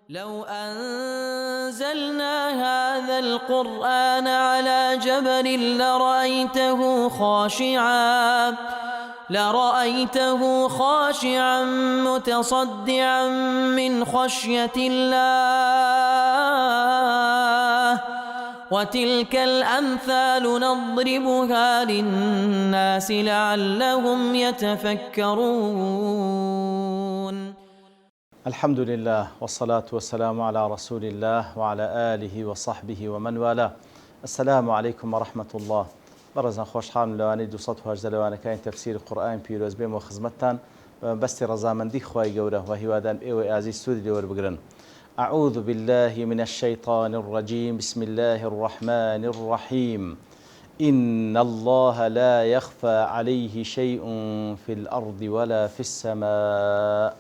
لو أنزلنا هذا القرآن على جبل لرأيته خاشعا متصدعا من خشية الله وتلك الأمثال نضربها للناس لعلهم يتفكرون. الحمد لله والصلاة والسلام على رسول الله وعلى آله وصحبه ومن والاه. السلام عليكم ورحمة الله. برزان خوشحال لوانی 218 لەوانەکانی تەفسیری قورئانی پیرۆز بێمەوە خزمەتتان بەستی ڕەزامەندی خوای گەورە و هیوادان ئێوەی ئازیز سوودی لێوەربگرن. أعوذ بالله من الشيطان الرجيم. بسم الله الرحمن الرحيم. إن الله لا يخفى عليه شيء في الأرض ولا في السماء.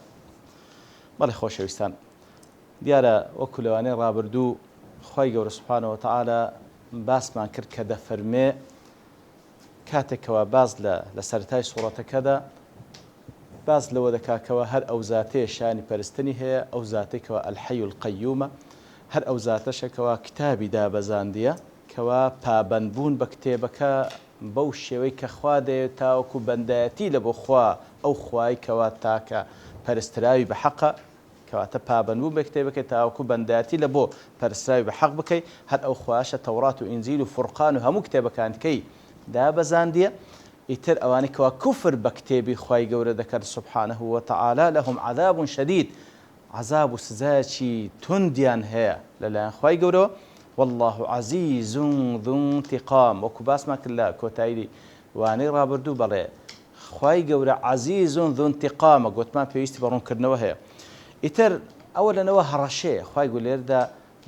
بەڵێ خۆشەویستان، دیارە وەکو لەوانەی ڕابردوو خوای گەورە سوبحانەوە وتەعالە باسمان کرد کە دەفەرمێ کاتێکەوە باز لە سەرەتای سوورەتەکەدا باز لەوە دەکاکەوە هەر ئەو زاتەیە شانی پەرستنی هەیە، ئەو زاتێکەوە ئەلحەی القەیومە، هەر ئەو زاتەشەکەوە کتابی دابەزاندیە کەوا پابەندبوون بە کتێبەکە بەو شێوەی کە خوا دەیەوێت تاوەکو بەندایەتی لە بۆ خوا ئەو خوای کەوا تاکە پەرستراوی بە حەقە، کەواتە پابەندبوون بە کتێبەکەی تاوەکو بەندایەتی لە بۆ پەرستراوی بە حەق بکەی، هەر ئەو خواشە تەورات و ئینجیل و فورقان و هەموو کتێبەکانکەی دابەزاندیە. ئیتر ئەوانەی کەوا کوفر بە کتێبی خوای گەورە دەکەن سوبحانەه وتەعالە لەهم عەذاب شەدید، عەذاب و سزایەکی توندیان هەیە لەلایەن خوای گەورەوە. والله عەزیز ذو انتقام. وەکو باسمان کرد لە کۆتایی وانەی ڕابردوو بەڵێ خوای گەورە عەزیز ذو انتقامە، گوتمان پێویستی بە ڕوونکردنەوە هەیە. ئیتر ئەوە لەنەوە هەڕەشەیە، خوای گەورە لێرەدا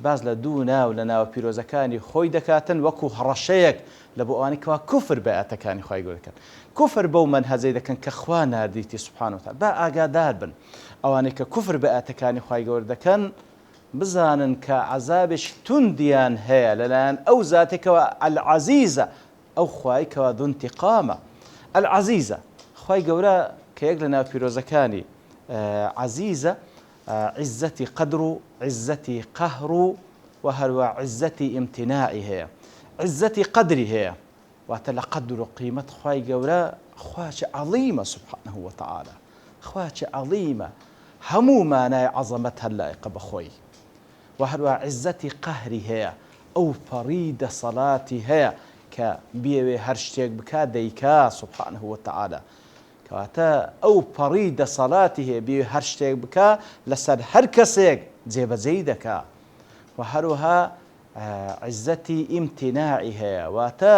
باز لە دوو ناو لە ناوە پیرۆزەکانی خۆی دەکاتن وەکو هەڕەشەیەک لە بۆ ئەوانەی کەوا کوفر بە ئاەتەکانی خوای گەورە دەکەن، کوفر بەو مەنهەجەی دەکەن کە خوا ناردیتی سوبحانەه وتەعالە. با ئاگادار بن ئەوانەی کە کوفر بە ئاەتەکانی خوای گەورە دەکەن بزانن کە عەذابێکی توندیان هەیە لەلایەن ئەو زاتێکەوە العەزیزە، ئەو خوای کەوا ذو انتقامە. العەزیزە خوای گەورە کە یەک لە ناو پیرۆزەکانی عەزیزە، عزەتی قەدر و عزەتی قەهر و هەروە عزەتی ئیمتیناعی هەیە، عزەتی قەدری هەیە، واتە لە قەدر و قیمەت خوای گەورە خواچە عەظیمە سوبحانەه وتەعالە، خواچە عەظیمە، هەموو مانای عەزەمەت هەر لایقە بەخۆی. و هەروە عزەتی قەهری هەیە، ئەو پەڕی دەسەڵاتی هەیە کە بیەوێ هەر شتێک بکات دەیکا سوبحانەه وتەعالە، کەواتە ئەو پەڕی دەسەڵاتی هەیە بێ هەر شتێک بکە لەسەر هەر کەسێک جێبەجێی دەکا. و هەروەها عزەتی ئیمتیناعی هەیە، واتە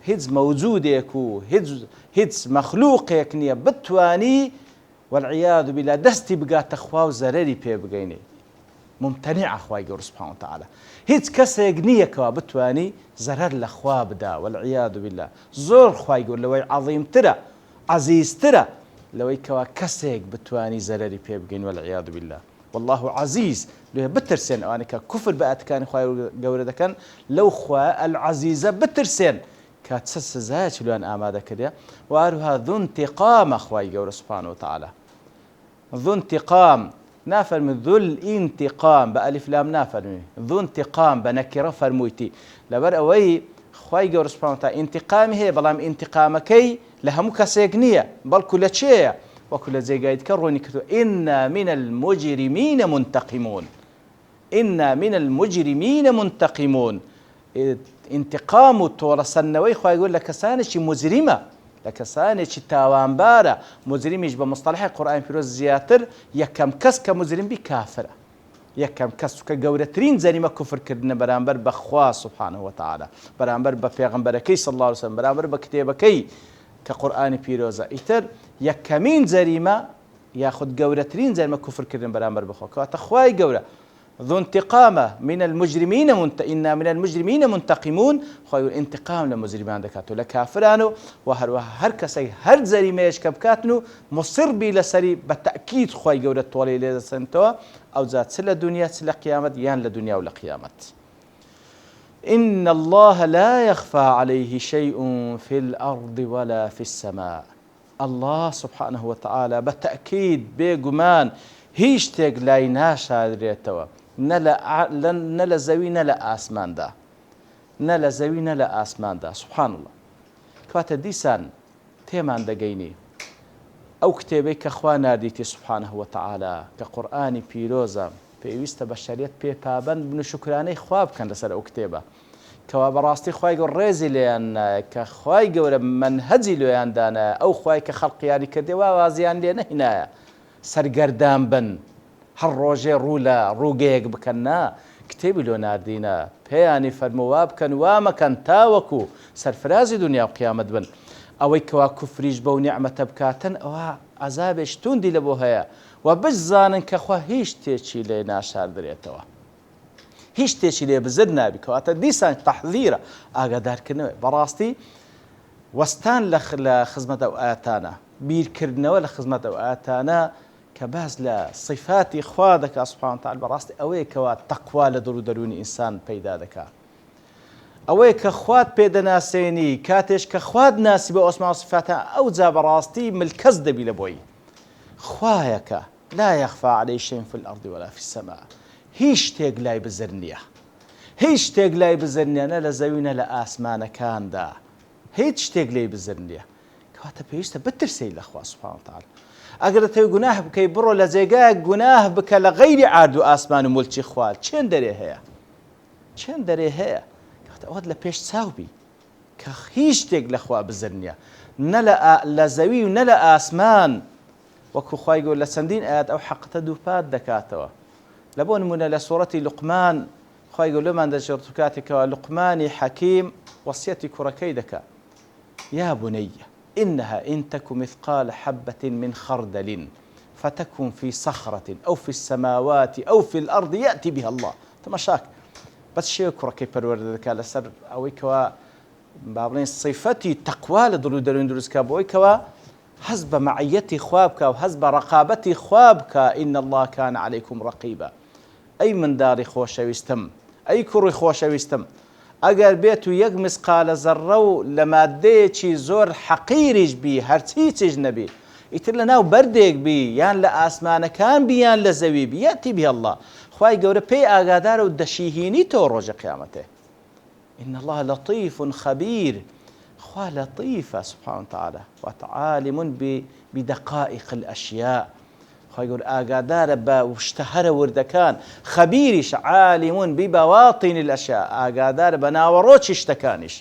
هیچ مەوجودێک و هیچ مەخلووقێک نییە بتوانی والعیاذ بالله دەستی بگاتە خوا و زەرەری پێ بگەینێ. ممتەنیعە خوای گەورە سوبحانەه وتەعالە، هیچ کەسێک نییە کەوا بتوانی زەرەر لە خوا بدا والعیاذ بالله. زۆر خوای گەورە لەوەی عەظیمترە عەزیزترە لەوەی کەوا کەسێک بتوانی زەرەری پێ بگەین والعیاذ بالله. والله عەزیز. لێ بترسێن ئەوانەی کە کوفر بە ئاەتەکانی خوای گەورە دەکەن لەو خوایە العەزیزە بترسێن کە چه سزایەکی لێیان ئامادە کردێ. و هەروەها ذو انتقامە خوای گەورە سوبحانەه وتەعالە، ذو انتقام نافەرمی ذو الانتقام بە ئەلیف لام نافەرمی، ذو انتقام بە نەکیرە فەرموویتی، لەبەر ئەوەی خوای گەورە سوبحانەه وتەعالە انتقامی هەیە، بەڵام انتقامەکەی لە هەموو کەسێک نییە، بەڵکو لە چێیە؟ وەکو لە جێگای دیکە ڕوونی کردووە ئینا من المجرمین منتقمون، ئینا من المجرمین منتقمون. انتقام و تۆڕەسەندنەوەی خوای گەورە لە کەسانێکی مجریمە، لە کەسانێکی تاوانبارە. مجریمیش بە مستەلەحی قورئانی پیرۆز زیاتر یەکەم کەس کە مجرم بی کافرە، یەکەم کەس کە گەورەترین جەریمە کوفرکردنە بەرامبەر بە خوا سوبحانەه وتەعالە، بەرامبەر بە پێغەمبەرەکەی صلی الله علیه وسلم، بەرامبەر بە کتێبەکەی کە قورئانی پیرۆزە. ئیتر یەکەمین جەریمە یاخود گەورەترین جەریمە کوفرکردن بەرامبەر بە خوا، کەواتە خوای گەورە ذو انتقامە من المجرمین إنا من المجرمین منتقمون. خوای انتقام لە مجرمان دەکاتەوە لە کافران و هەروەها هەر کەسێک هەر جەریمەیەش کە بکاتن و مصر بی لەسەری بە تەئکید خوای گەورە تۆڵەی لێ دەسەنتەوە، ئەو جا چ لە دونیا چ لە قیامەت، یان لە دنیا و لە قیامەت. إن الله لا يخفى عليه شيء في الأرض ولا في السماء. الله سبحانه وتعالى بتأكيد بيقمان هیچ شتێک لای ناشادرێتەوە نە لە زەوی نە لە ئاسماندا نە لە زەوی نە لە ئاسماندا سوبحان الله کەواتە دیسان تێمان دەگەینی ئەو کتێبەی کە خوا ناردیتی سوبحانەه وتەعالا کە قورئانی پیرۆزە پێویستە بەشەریەت پێ پابەند بن و شوکرانەی خوا بکەن لەسەر ئەو کتێبە کەوا بەڕاستی خوای گەورە ڕێزی لێیان نایە کە خوای گەورە منهەجی لێیان دانایە ئەو خوای کە خەڵقیاری کردێ وا وازیان لێ نەهینایە سەرگەردان بن هەر ڕۆژێ ڕوو لە ڕووگەیەک بکەن نا کتێبی لۆ ناردینە پێیانی فەرمووا بکەن وا مەکەن تاوەکو سەرفرازی دنیا و قیامەت بن ئەوەی کەوا کوفریش بەو نیعمەتە بکاتن ئەوە عەزابێش توندی لەبۆ هەیە و بزانن کە خوا هیچ شتێکی لێ ناشاردرێتەوە هیچ شتێکی لێ بزر نابی کەواتە دیسان تەحذیرە ئاگادارکردنەوەی بەڕاستی وەستان لە خزمەت ئەو ئاەتانە بیرکردنەوە لە خزمەت ئەو ئاەتانە کە باز لە صیفاتی خوا دەکات سوبحانەه وتەعالا بەڕاستی ئەوەیە کەوا تەقوا لە دڵ و دەرونی ئینسان پەیدا دەکات ئەوەیە کە خوات پێدەناسێنی کاتێش کە خوات ناسی بە ئۆسما و صفاتە ئەو جا بەڕاستی ملکەس دەبی لە بۆی خوایەکە لا يخفى عليه شيء في الأرض ولا في السماء هیچ شتێک لای بزر نییە هیچ شتێک لای بزر نییە نە لە زەوی نە لە ئاسمانەکاندا هیچ شتێک لای بزر نییە کەواتە پێویستە بترسێی لە خوا سوبحانەه وتەعالا ئەگەر دەتەوێت گوناه بکەی بڕۆ لە جێگایەک گوناه بکە لە غەیری عارد و ئاسمان و مولکی خوا چێن دەرێ هەیە چێن دەرێ هەیە کەواتە ئەوەت لە پێش چاوبی کە هیچ شتێک لە خوا بزر نییە نە لە زەوی و نە لە ئاسمان وەکو خوای گەورە لە چەندین ئاەت ئەو حەقەتە دووپات دەکاتەوە لە بۆ نمونە لە سوورەتی لوقمان خوای گەورە لێمان دەژێت کاتێکەوە لوقمانی حەکیم وەسیەتی کوڕەکەی دەکات یا بني إنها إن تك مثقال حبة من خردل فتكن في صخرة أو في السماوات أو في الأرض يأتي بها الله تماشاك بس شيء كركي پەروەردە دەکات لەسەر ئەوەی کەوا بابڵێن صیفەتی تەقوا لە دڵ و دەروون دروستکە بۆی کەوا حەز بە مەعیەتی خوا بکە و حەز بە ڕەقابەتی خوا بکە إن الله كان عليكم رقيبا ئەی منداڵی خۆشەویستم ئەی کوڕی خۆشەویستم ئەگەر بێت و یەک مسقالە زەڕە و لە مادەیەکی زۆر حەقیریش بی هەرچی چیش نەبی ئیتر لەناو بەردێک بی یان لە ئاسمانەکان بی یان لە زەوی بی یەتی بی الله خوای گەورە پێی ئاگادارە و دەشیهینی تۆ ڕۆژە قیامەتێ إن الله لطيف خبير خوا لطيفة سبحانه وتعالى وعالم بدقائق الأشياء خوای گەورە ئاگادارە بە شتەهەرە وردەکان خەبیریش عالم ببواطن الأشياء ئاگادارە بە ناوەڕۆکی شتەکانیش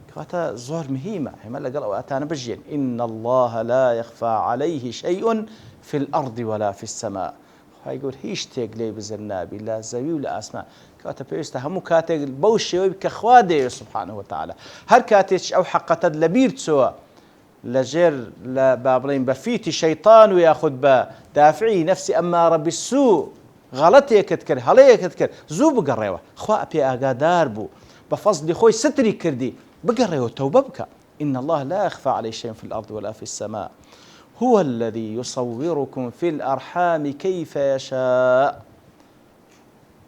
کەواتە زۆر مهمە ئێمە لەگەڵ ئەو ئاتانە بژین إن الله لا يخفى عليه شيء في الأرض ولا في السماء خوای گەورە هیچ شتێک لێ بزر نابی لە زەوی و لە ئاسمان کەواتە پێویستە هەموو کاتێک بەو شێوەی کە خوا دەیە سبحانه وتعالى هەر کاتێک ئەو حەقەتت لەبیر چووە لەژێر لە با بڵێن بە فیتی شەیطان و یاخود بە دافعی نەفسی ئەمارە بالسوء غەڵەتێکت کرد هەڵەیەکت کرد زوو بگەڕێەوە خوا پێ ئاگادار بوو بە فەزلی خۆی ستری کردی بگەڕێەوە تەوبە بکە إن الله لا يخفى عليه شيء في الأرض ولا في السماء هو الذي يصوركم في الأرحام كيف يشاء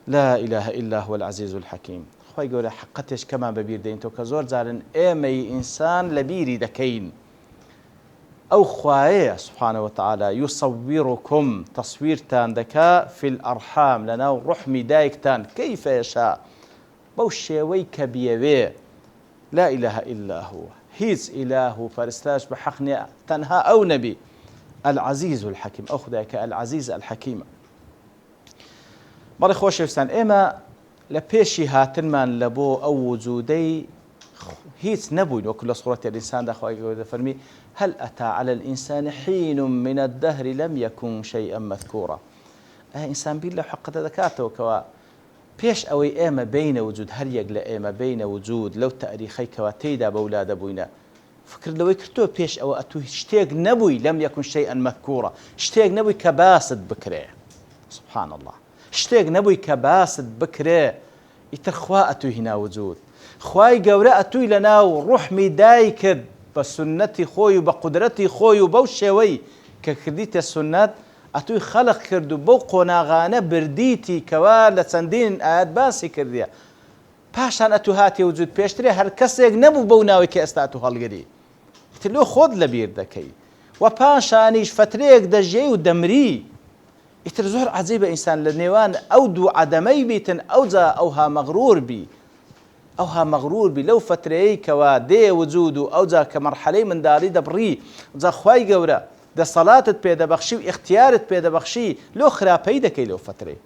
لا إله إلا هو العزيز الحكيم خوای گەورە حقەتێش کەمان بەبیر دەینەوە کە زۆر جارن ئێمەی ئینسان لەبیری دەکەین ئەو خوایەیە سبحانه وتعالى يصوركم تصویرتان دەکا في الأرحام لەناو ڕحمی دایکتان كيف يشاء بەو شێوەی کە بیەوێ لا إله إلا هو هیچ ئیلاහ و پەرستراش بە حەق نییە تەنها ئەو نەبی العزيز الحكيم ئەو خودای کە العزيز الحكيمە بەڵێ خۆشەویستان ئێمە لە پێشی هاتنمان لە بۆ ئەو وجودەی هیچ نەبووین وەکو لە سوورەتی الئینساندا خوای گەورە دەفەرمی هل أتى على الإنسان حين من الدهر لم يكن شيئا مذكورا ئینسان بیر لە حەقەتە دەکاتەوە کەوا پێش ئەوەی ئێمە بینە وجود هەر یەک لە ئێمە بینە وجود لەو تاریخەی کەوا تێیدا بەولا دەبووینە فکر لەوەی کردووە پێش ئەوە ئەتوو شتێک نەبووی لەم یەکن شەیئا مەذکورا شتێک نەبووی کە باست بکرێ سبحان الله شتێک نەبووی کە باست بکرێ ئیتر خوا ئەتووی هینا وجود خوای گەورە ئەتووی لەناو ڕحمی دای کرد بە سنەتی خۆی و بە قودرەتی خۆی و بەو شێوەی کە کردیتە سنەت ئەتووی خەلق کرد و بەو قۆناغانە بردیتی کەوا لە چەندین ئاەت باسی کردیە پاشان ئەتوو هاتی وجود پێشترێ هەر کەسێک نەبوو بەو ناوی کە ئێستا ئەتوو هەڵگری تلۆ خۆت لەبیر دەکەی و پاشانیش فترەیەک دەژیەی و دەمری ئیتر زۆر عەجیبە ئینسان لە نێوان ئەو دوو عەدەمەی بیتن ئەوجا ئەوها مەغرور بی ئەوها مەغرور بی لەو فترەیەی کەوا دێ وجود و ئەوجا کە مەرحەلەی منداڵی دەبڕی جا خوای گەورە دەسەڵاتت پێدەبەخشی و ئیختیارت پێدەبەخشی لۆ خراپەی دەکەی لەو فترەی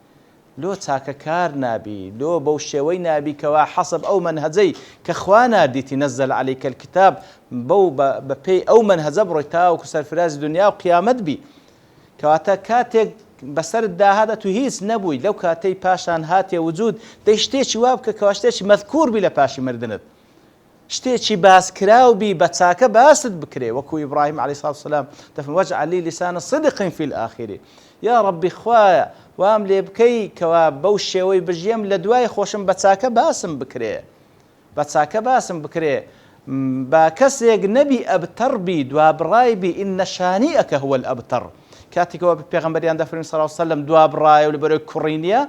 لۆ چاکەکار نابی لۆ بەو شێوەی نابی کەوا حەسب ئەو منهەجەی کە خوا ناردیتی نەزەل عەلەیکە الکتاب بەو بەپێی ئەو منهەجە بڕۆی تاوەکو سەرفرازی دنیا و قیامەت بی کەواتە کاتێک بەسەرت داهاتە تو هیچ نەبووی لەو کاتەی پاشان هاتێ وجود دەی شتێکی وا بکە کەوا شتێکی مەذکوور بی لە پاشی مردنت شتێکی باسکراو بی بە چاکە باست بکرێ وەکو ئیبراهیم عەلەیهی سەڵاتو وەسەلام دەفەرمێ واجعل لی لیسانە صدق فی الآخرین یا ڕەبی خوایە وام لێ بکەی کەوا بەو شێوەی بژیم لە دوای خۆشم بە چاکە باسم بکرێ بە چاکە باسم بکرێ با کەسێک نەبی ئەبتەڕ بی دوا بڕای بی ئینە شانیئەکە هو الأبتر کاتێکەوە پێغەمبەریان دەفەرمێ صلی الله علیه وسلم دوا بڕایە و لەبەرەوەی کوڕی نییە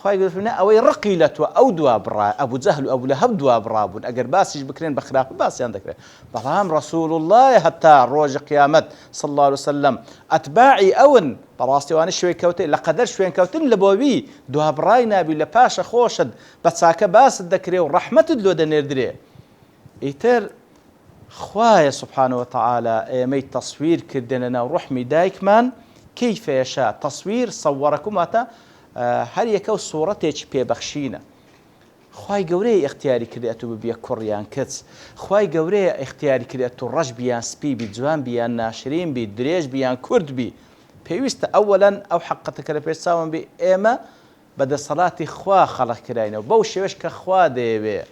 خوای گەورە فەرمێ ئەوەی ڕقی لە تۆ ئەو دوا بڕایە ئەبوو جەهل و ئەبوو لەهەب دوا بڕابوون ئەگەر باسیش بکرێن بە خراپە باسییان دەکرێت بەڵام ڕەسوول الله هەتا ڕۆژی قیامەت صلی الله علیه وسلم ئەتباعی ئەون بەڕاستیوانە شوێن کەوتن لە قەدەر شوێن کەوتن لە بۆوی دوا بڕای نابی لە پاشە خۆشت بە چاکە باست دەکرێ و ڕەحمەتت لۆ دەنێردرێ ئیتر خوایە سبحانه وتعالى ئێمەی تەسویر کردنە ناو ڕحمی دایکمان كيف يشاء تصوير صوركم هذا هل يكو صورتك ببخشينا خواي قوري اختياري كرياتو ببيا كوريان كتس خواي قوري اختياري كرياتو رج بيان سبي بجوان بيان ناشرين بي دريج بيان كرد بي بيوست اولا او حقتك لبيساون بي ايما بدا صلاتي خوا خلق كراينا وبو شويش كخوا ديبي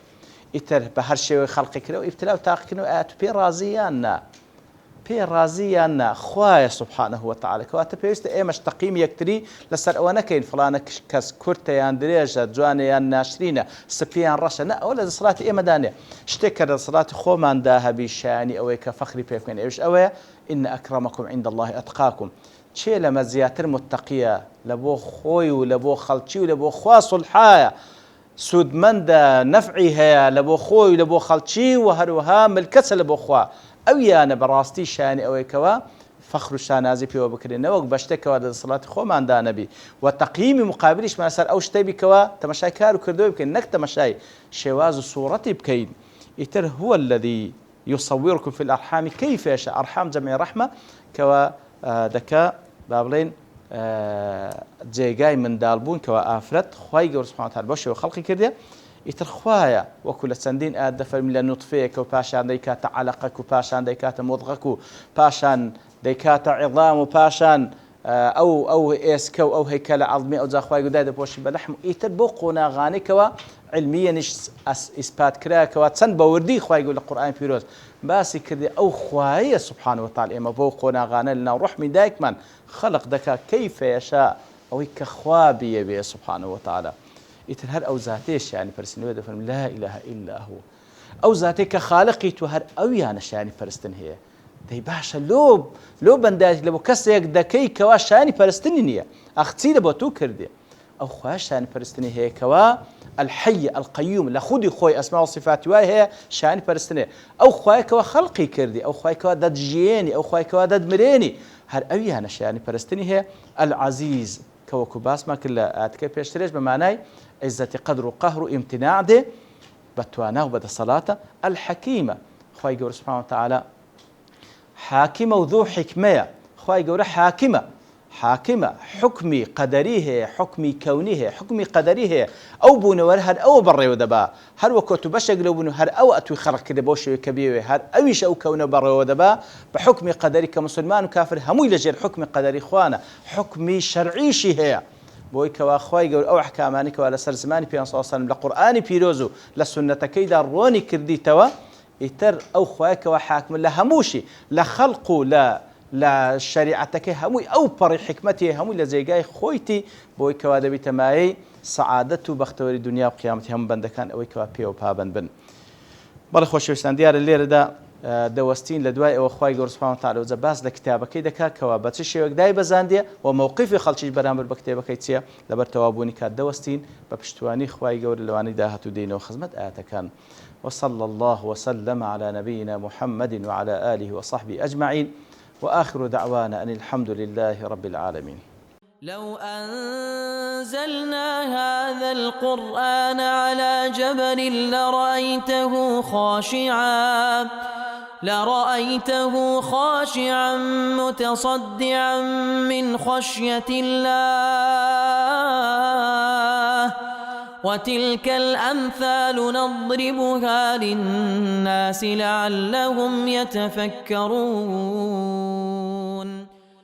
اتر بهر شوي خلق كرا وابتلاو تاقكنو اتو بي رازيانا پێ ڕازییاننا خوایە سبحانه وتعالى کەواتە پێویستە ئێمەش تەقیم یەکتری لەسەر ئەوە نەکەین فڵانە کەس کورتەیان درێژە جوانەیان ناشرینە سپیان ڕەشە نە ئەوە لە دەسەڵاتی ئێمەدانێ شتێک کە دەسەڵاتی خۆماندا هەبی شایانی ئەوەی کە فەخری پێ بکەین ئێوەش ئەوەیە ئین ئەکرەمەکم عند الله ئەتقاکم چێ لەمە زیاتر متەقیە لە بۆ خۆی و لە بۆ خەڵکی و لە بۆ خوا سولحایە سودمەندە نەفعی هەیە لە بۆ خۆی و لە بۆ خەڵکی و هەروەها ملکەچە لە بۆ خوا ئەویانە بەڕاستی شانی ئەوەیەکەوە فەخر و شانازی پێوە بکرێنەوە بە شتێکەوە لە دەسەڵاتی خۆماندا نەبی و تەقییمی مقابلیشمان سەر ئەو شتەی بیکەوە تەماشای کار و کردەوەی بکەین نەک تەماشای شێواز و سوورەتی بکەین ئیتر هو الذي يصوركم في الأرحام كيف يشاء أرحام جمع رحمة كوا دكا بابلين جێگای منداڵبوون کەوە ئافرەت خوای گەورە سوبحانه وتعالى بۆ شێوە خەڵقی کردێ ئیتر خوایە وەکو لە چەندین ئاەت دەفەرمی لە نوتفەیەکە و پاشان دەیکاتە عەلەقەک و پاشان دەیکاتە مودغەک و پاشان دەیکاتە عیظام و پاشان ئەو ئێسکە و ئەو هەیکەلە عەڵمی ئەوجا خوای گەورە دەپۆشی بە لەحم و ئیتر بۆ قۆناغانێکەوە علمیەنیش ئیسپات کراکەوە چەند بەوردی خوای گەورە لە قورئانی پیرۆز باسی کردی ئەو خوایە سبحانه وتعالى ئێمە بۆ قۆناغانە لەناو ڕحمی دایکمان خەڵق دەکا كيف يشاء ئەوەی کە خوا بیەوێ سبحانه وتعالى ئیتر هەر ئەو زاتەیە شیانی پەرستنەوە دەفەرمی لا إله إلا هو ئەو زاتەی کە خالقی تو هەر ئەویانە شیانی پەرستن هەیە دەی باشە لۆ بەندایەک لە بۆ کەسێک دەکەی کەوا شیانی پەرستنی نییە ئەخچی لە بۆ تو کردێ ئەو خوای شیانی پەرستنی هەیە کەوا الحي القيوم لە خودی خۆی ئەسما و صفاتی وای هەیە شیانی پەرستنێ ئەو خوایەکەوە خەڵقی کردی ئەو خوایەکەوە دەتژێنی ئەو خوایەکەوە دەتمرێنی هەر ئەویانە شیانی پەرستنی هەیە العزیز كوكو باس ما كل أتكلم بيشتريش بمعنى عزة قدر وقهر وامتناع ده بتوانا وبدا صلاة الحكيمة خواي جور سبحانه وتعالى حاكمة وذو حكمة خواي جور حاكمة حكمي قدريه حكمي كونيه حكمي قدريه أو بونور هر أو بري ودبا هر وكتو بشق لو بونو هر أو أتوي خلق كده بوشي كبير هر أويش أو كونه بري ودبا بحكم قدري كمسلمان وكافر هموي لجير حكم قدري إخوانا حكمي شرعي شي هي بوي كوا أخواي يقول أو أحكاماني كوا لسر زماني بيان صلى الله عليه وسلم لقرآني بيروزو لسنة كيدا روني كردي توا يتر أو خواي كوا حاكم لا هموشي لا خلقو لا شريعتك هموي أو بري حكمتي هموي لزيجاي خويتي بوي كوا دبي تماي سعادته بختوري دنيا وقيامتي هم بندكان أوي كوا بيو بابن بن بل خوش وستان ديار الليل ده دوستين لدواء وخواي جور سبحانه وتعالى وزباس لكتابك دكا كوا بتشي وقداي بزاندية وموقفي خلشي برامر بكتابك يتيا لبر توابوني كات دوستين ببشتواني خواي جور اللواني داهتو دينه وخزمت آتكان وصلى الله وسلم على نبينا محمد وعلى آله وصحبه أجمعين وآخر دعوانا أن الحمد لله رب العالمين لو أنزلنا هذا القرآن على جبل لرأيته خاشعا متصدعا من خشية الله وتلك الأمثال نضربها للناس لعلهم يتفكرون